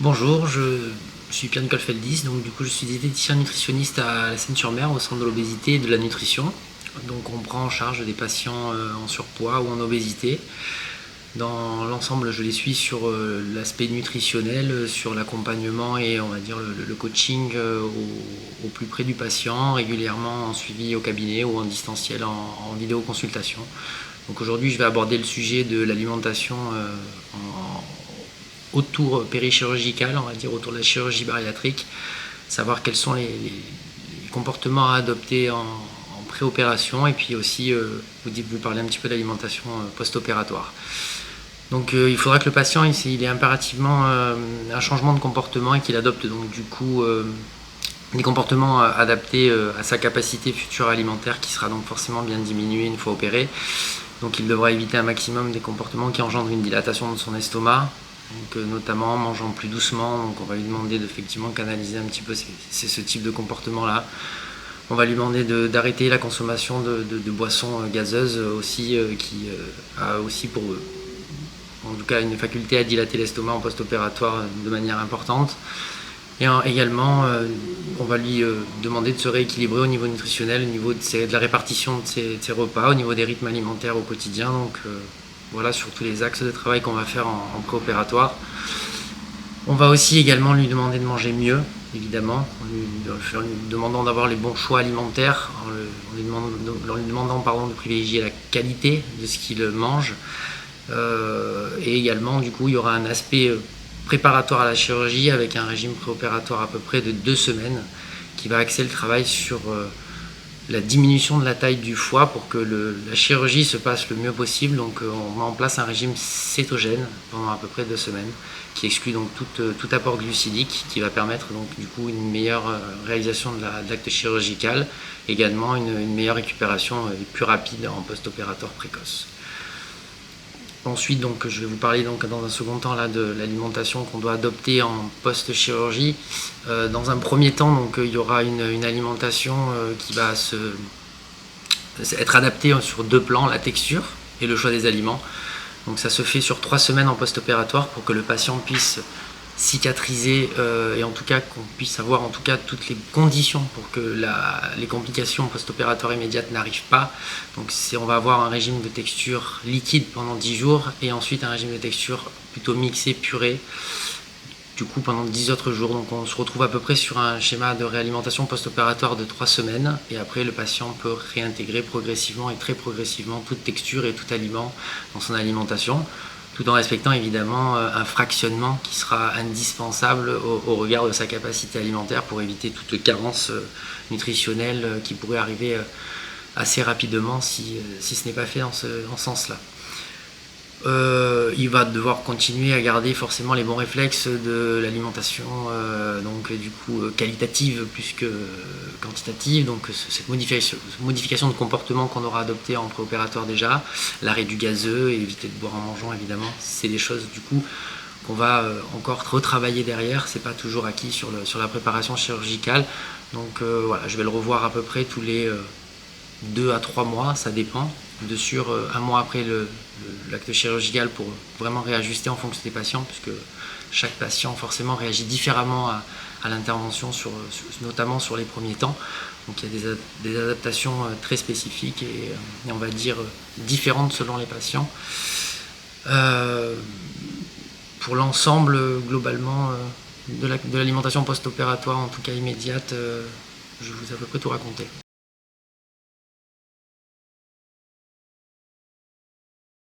Bonjour, je suis Pierre-Nicole Feldis, donc du coup je suis diététicien nutritionniste à la Seine-sur-Mer au centre de l'obésité et de la nutrition. Donc on prend en charge des patients en surpoids ou en obésité. Dans l'ensemble, je les suis sur l'aspect nutritionnel, sur l'accompagnement et on va dire le coaching au plus près du patient, régulièrement en suivi au cabinet ou en distanciel en vidéoconsultation. Donc aujourd'hui, je vais aborder le sujet de l'alimentation autour périchirurgical, on va dire autour de la chirurgie bariatrique, savoir quels sont les comportements à adopter en préopération et puis aussi vous parlez un petit peu d'alimentation post-opératoire. Donc il faudra que le patient il ait impérativement un changement de comportement et qu'il adopte donc du coup des comportements adaptés à sa capacité future alimentaire qui sera donc forcément bien diminuée une fois opéré. Donc il devra éviter un maximum des comportements qui engendrent une dilatation de son estomac, donc notamment en mangeant plus doucement. Donc on va lui demander d'effectivement canaliser un petit peu ce type de comportement là. On va lui demander d'arrêter la consommation de boissons gazeuses aussi, qui a aussi pour en tout cas une faculté à dilater l'estomac en post-opératoire de manière importante. Et également, on va lui demander de se rééquilibrer au niveau nutritionnel, au niveau de la répartition de ses repas, au niveau des rythmes alimentaires au quotidien. Donc voilà sur tous les axes de travail qu'on va faire en préopératoire. On va aussi également lui demander de manger mieux, évidemment, en lui demandant d'avoir les bons choix alimentaires, en lui demandant de privilégier la qualité de ce qu'il mange. Et également, du coup, il y aura un aspect préparatoire à la chirurgie avec un régime préopératoire à peu près de 2 semaines qui va axer le travail sur la diminution de la taille du foie pour que la chirurgie se passe le mieux possible. Donc on met en place un régime cétogène pendant à peu près 2 semaines qui exclut donc tout apport glucidique, qui va permettre donc du coup une meilleure réalisation de l'acte chirurgical, également une meilleure récupération plus rapide en post-opératoire précoce. Ensuite, donc, je vais vous parler donc, dans un second temps là, de l'alimentation qu'on doit adopter en post-chirurgie. Dans un premier temps, donc, il y aura une alimentation qui va être adaptée sur 2 plans, la texture et le choix des aliments. Donc ça se fait sur 3 semaines en post-opératoire pour que le patient puisse cicatriser et en tout cas qu'on puisse avoir en tout cas toutes les conditions pour que les complications post-opératoires immédiates n'arrivent pas. Donc on va avoir un régime de texture liquide pendant 10 jours et ensuite un régime de texture plutôt mixé, puré, du coup pendant 10 autres jours. Donc on se retrouve à peu près sur un schéma de réalimentation post-opératoire de 3 semaines et après le patient peut réintégrer progressivement et très progressivement toute texture et tout aliment dans son alimentation, tout en respectant évidemment un fractionnement qui sera indispensable au regard de sa capacité alimentaire pour éviter toute carence nutritionnelle qui pourrait arriver assez rapidement si ce n'est pas fait en ce sens-là. Il va devoir continuer à garder forcément les bons réflexes de l'alimentation donc du coup qualitative plus que quantitative, donc cette modification de comportement qu'on aura adopté en préopératoire déjà, l'arrêt du gazeux et éviter de boire en mangeant évidemment, c'est des choses du coup qu'on va encore retravailler derrière, c'est pas toujours acquis sur la préparation chirurgicale. Donc voilà, je vais le revoir à peu près tous les 2 à 3 mois, ça dépend, de sur 1 mois après l'acte chirurgical pour vraiment réajuster en fonction des patients, puisque chaque patient forcément réagit différemment à l'intervention, notamment sur les premiers temps. Donc il y a des adaptations très spécifiques et on va dire différentes selon les patients. Pour l'ensemble globalement de l'alimentation post-opératoire, en tout cas immédiate, je vous ai à peu près tout raconté.